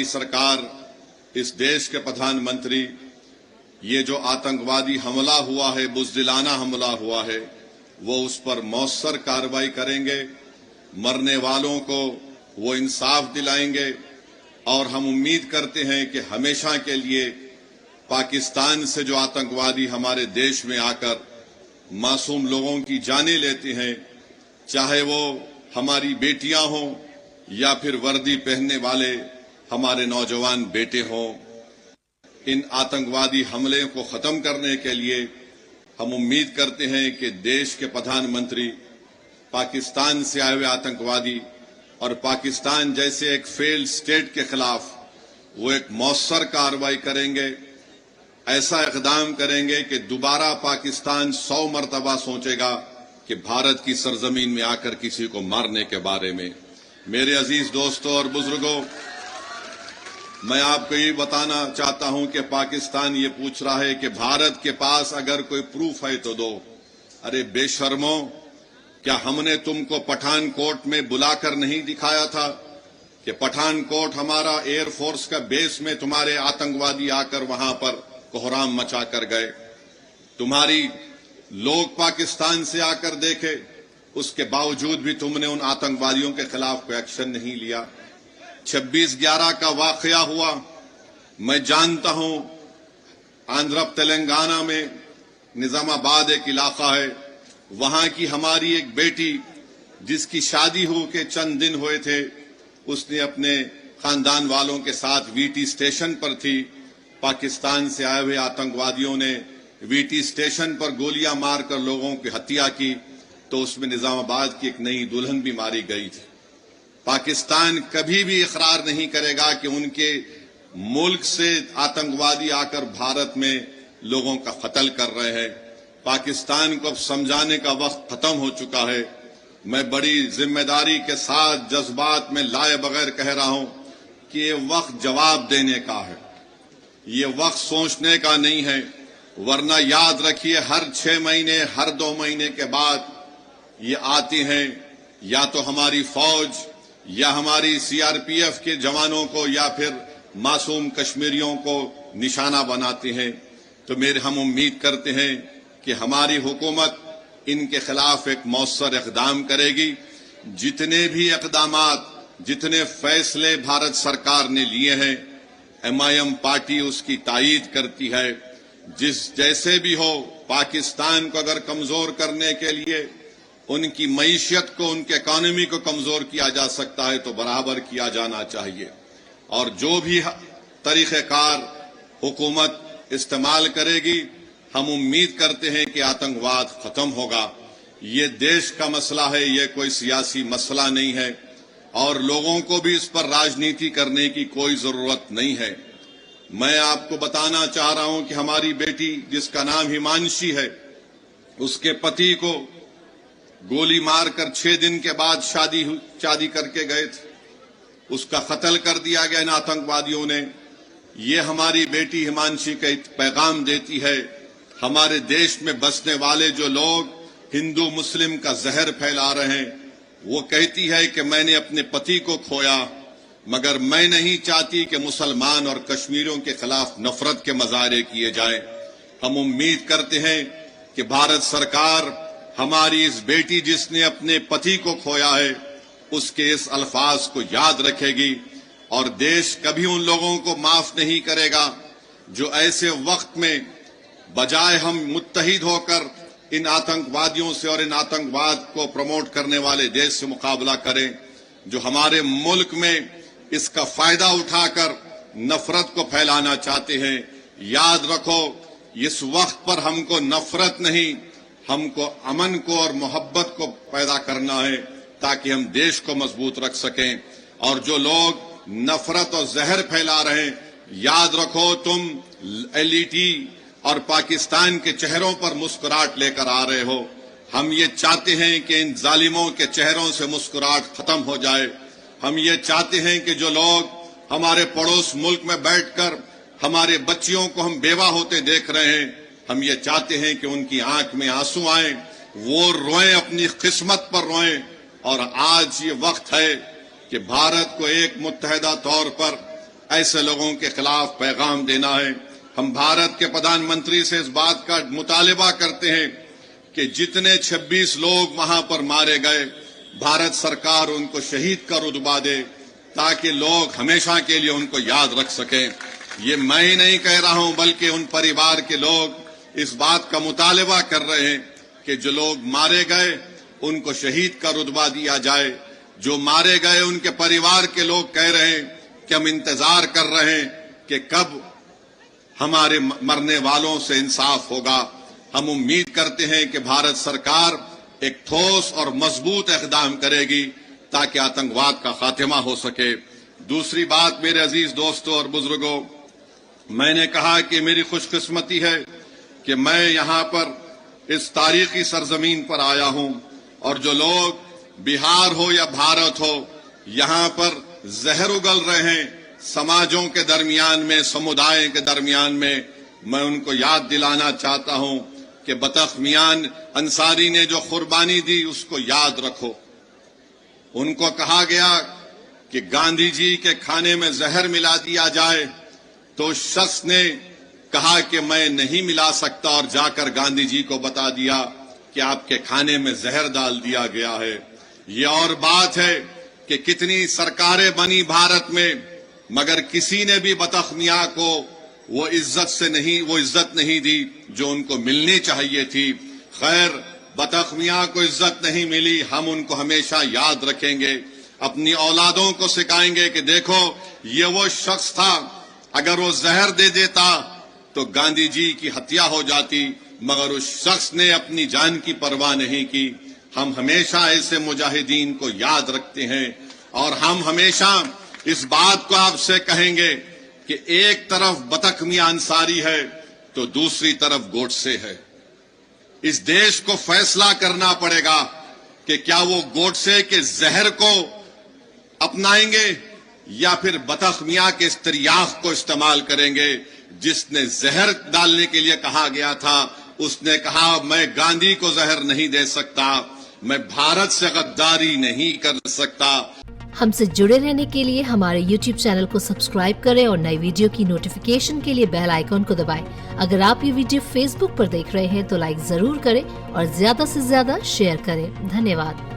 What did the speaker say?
सरकार, इस देश के प्रधानमंत्री, ये जो आतंकवादी हमला हुआ है, बुज़दिलाना हमला हुआ है, वो उस पर मौसर कार्रवाई करेंगे, मरने वालों को वो इंसाफ दिलाएंगे। और हम उम्मीद करते हैं कि हमेशा के लिए पाकिस्तान से जो आतंकवादी हमारे देश में आकर मासूम लोगों की जानें लेते हैं, चाहे वो हमारी बेटियां हों या फिर वर्दी पहनने वाले हमारे नौजवान बेटे हों, इन आतंकवादी हमले को खत्म करने के लिए हम उम्मीद करते हैं कि देश के प्रधानमंत्री पाकिस्तान से आए हुए आतंकवादी और पाकिस्तान जैसे एक फेल्ड स्टेट के खिलाफ वो एक मौसर कार्रवाई करेंगे, ऐसा इक़दाम करेंगे कि दोबारा पाकिस्तान 100 मरतबा सोचेगा कि भारत की सरजमीन में आकर किसी को मारने के बारे में। मेरे अजीज दोस्तों और बुजुर्गों, मैं आपको ये बताना चाहता हूं कि पाकिस्तान ये पूछ रहा है कि भारत के पास अगर कोई प्रूफ है तो दो। अरे बेशर्मो, क्या हमने तुमको पठानकोट में बुलाकर नहीं दिखाया था कि पठानकोट हमारा एयरफोर्स का बेस में तुम्हारे आतंकवादी आकर वहां पर कोहराम मचा कर गए? तुम्हारी लोग पाकिस्तान से आकर देखे, उसके बावजूद भी तुमने उन आतंकवादियों के खिलाफ कोई एक्शन नहीं लिया। 26/11 का वाकया हुआ, मैं जानता हूं आंध्र तेलंगाना में निजामाबाद एक इलाका है, वहां की हमारी एक बेटी जिसकी शादी हो के चंद दिन हुए थे, उसने अपने खानदान वालों के साथ वीटी स्टेशन पर थी। पाकिस्तान से आए हुए आतंकवादियों ने वीटी स्टेशन पर गोलियां मारकर लोगों की हत्या की, तो उसमें निजामाबाद की एक नई दुल्हन भी मारी गई थी। पाकिस्तान कभी भी इकरार नहीं करेगा कि उनके मुल्क से आतंकवादी आकर भारत में लोगों का कत्ल कर रहे हैं। पाकिस्तान को अब समझाने का वक्त खत्म हो चुका है। मैं बड़ी जिम्मेदारी के साथ जज्बात में लाए बगैर कह रहा हूं कि ये वक्त जवाब देने का है, ये वक्त सोचने का नहीं है। वरना याद रखिए, हर 6 महीने, हर 2 महीने के बाद ये आते हैं, या तो हमारी फौज या हमारी सीआरपीएफ के जवानों को या फिर मासूम कश्मीरियों को निशाना बनाते हैं। तो हम उम्मीद करते हैं कि हमारी हुकूमत इनके खिलाफ एक मौसर इक़दाम करेगी। जितने भी इक़दामात, जितने फैसले भारत सरकार ने लिए हैं, MIM पार्टी उसकी तायीद करती है। जैसे भी हो, पाकिस्तान को अगर कमजोर करने के लिए उनकी मईशत को, उनके इकॉनमी को कमजोर किया जा सकता है तो बराबर किया जाना चाहिए। और जो भी तरीक़ेकार हुकूमत इस्तेमाल करेगी, हम उम्मीद करते हैं कि आतंकवाद खत्म होगा। ये देश का मसला है, ये कोई सियासी मसला नहीं है, और लोगों को भी इस पर राजनीति करने की कोई जरूरत नहीं है। मैं आपको बताना चाह रहा हूं कि हमारी बेटी जिसका नाम हिमांशी है, उसके पति को गोली मारकर 6 दिन के बाद शादी करके गए थे, उसका कत्ल कर दिया गया इन आतंकवादियों ने। ये हमारी बेटी हिमांशी का एक पैगाम देती है, हमारे देश में बसने वाले जो लोग हिंदू मुस्लिम का जहर फैला रहे हैं, वो कहती है कि मैंने अपने पति को खोया, मगर मैं नहीं चाहती कि मुसलमान और कश्मीरियों के खिलाफ नफरत के मजारे किए जाएं। हम उम्मीद करते हैं कि भारत सरकार हमारी इस बेटी जिसने अपने पति को खोया है, उसके इस अल्फाज को याद रखेगी, और देश कभी उन लोगों को माफ नहीं करेगा जो ऐसे वक्त में बजाय हम मुत्तहिद होकर इन आतंकवादियों से और इन आतंकवाद को प्रमोट करने वाले देश से मुकाबला करें, जो हमारे मुल्क में इसका फायदा उठाकर नफरत को फैलाना चाहते हैं। याद रखो, इस वक्त पर हमको नफरत नहीं, हमको अमन को और मोहब्बत को पैदा करना है, ताकि हम देश को मजबूत रख सकें। और जो लोग नफरत और जहर फैला रहे हैं, याद रखो, तुम LET और पाकिस्तान के चेहरों पर मुस्कुराहट लेकर आ रहे हो। हम ये चाहते हैं कि इन जालिमों के चेहरों से मुस्कुराहट खत्म हो जाए। हम ये चाहते हैं कि जो लोग हमारे पड़ोस मुल्क में बैठकर हमारे बच्चियों को हम बेवा होते देख रहे हैं, हम ये चाहते हैं कि उनकी आंख में आंसू आए, वो रोएं, अपनी किस्मत पर रोएं। और आज ये वक्त है कि भारत को एक मुत्तहिदा तौर पर ایسے لوگوں کے خلاف پیغام دینا ہے۔ ہم بھارت کے پردھان منتری سے اس بات کا مطالبہ کرتے ہیں کہ جتنے 26 لوگ وہاں پر مارے گئے، بھارت سرکار ان کو شہید کا رتبہ دے تاکہ لوگ ہمیشہ کے لیے ان کو یاد رکھ سکیں۔ یہ میں ہی نہیں کہہ رہا ہوں بلکہ ان پریوار کے لوگ اس بات کا مطالبہ کر رہے ہیں کہ جو لوگ مارے گئے ان کو شہید کا رتبہ دیا جائے۔ جو مارے گئے ان کے پریوار کے لوگ کہہ رہے ہیں کہ ہم انتظار کر رہے ہیں کہ کب ہمارے مرنے والوں سے انصاف ہوگا۔ ہم امید کرتے ہیں کہ بھارت سرکار ایک ٹھوس اور مضبوط اقدام کرے گی تاکہ آتنکواد کا خاتمہ ہو سکے۔ دوسری بات میرے عزیز دوستوں اور بزرگوں، میں نے کہا کہ میری خوش قسمتی ہے کہ میں یہاں پر اس تاریخی سرزمین پر آیا ہوں، اور جو لوگ بہار ہو یا بھارت ہو یہاں پر زہر اگل رہے ہیں سماجوں کے درمیان میں، سمودائے کے درمیان میں ان کو یاد دلانا چاہتا ہوں کہ بطخ میان انصاری نے جو قربانی دی اس کو یاد رکھو۔ ان کو کہا گیا کہ گاندھی جی کے کھانے میں زہر ملا دیا جائے، تو شخص نے کہا کہ میں نہیں ملا سکتا، اور جا کر گاندھی جی کو بتا دیا کہ آپ کے کھانے میں زہر ڈال دیا گیا ہے۔ یہ اور بات ہے کہ کتنی سرکاریں بنی بھارت میں، مگر کسی نے بھی بطخ میاں کو وہ عزت نہیں دی جو ان کو ملنی چاہیے تھی۔ خیر، بطخ میاں کو عزت نہیں ملی، ہم ان کو ہمیشہ یاد رکھیں گے، اپنی اولادوں کو سکھائیں گے کہ دیکھو یہ وہ شخص تھا، اگر وہ زہر دے دیتا تو گاندھی جی کی ہتیا ہو جاتی، مگر اس شخص نے اپنی جان کی پرواہ نہیں کی۔ ہم ہمیشہ ایسے مجاہدین کو یاد رکھتے ہیں، اور ہم ہمیشہ اس بات کو آپ سے کہیں گے کہ ایک طرف بطخ میاں انصاری ہے تو دوسری طرف گوڈسے ہے۔ اس دیش کو فیصلہ کرنا پڑے گا کہ کیا وہ گوڈسے کے زہر کو اپنائیں گے یا پھر بطخ میاں کے اس تریاق کو استعمال کریں گے۔ جس نے زہر ڈالنے کے لیے کہا گیا تھا اس نے کہا میں گاندھی کو زہر نہیں دے سکتا، میں بھارت سے غداری نہیں کر سکتا۔ ہم سے جڑے رہنے کے لیے ہمارے YouTube چینل کو سبسکرائب کریں اور نئی ویڈیو کی نوٹیفیکیشن کے لیے بیل آئیکن کو دبائیں۔ اگر آپ یہ ویڈیو فیس بک پر دیکھ رہے ہیں تو لائک ضرور کریں اور زیادہ سے زیادہ شیئر کریں۔ دھنیہ واد۔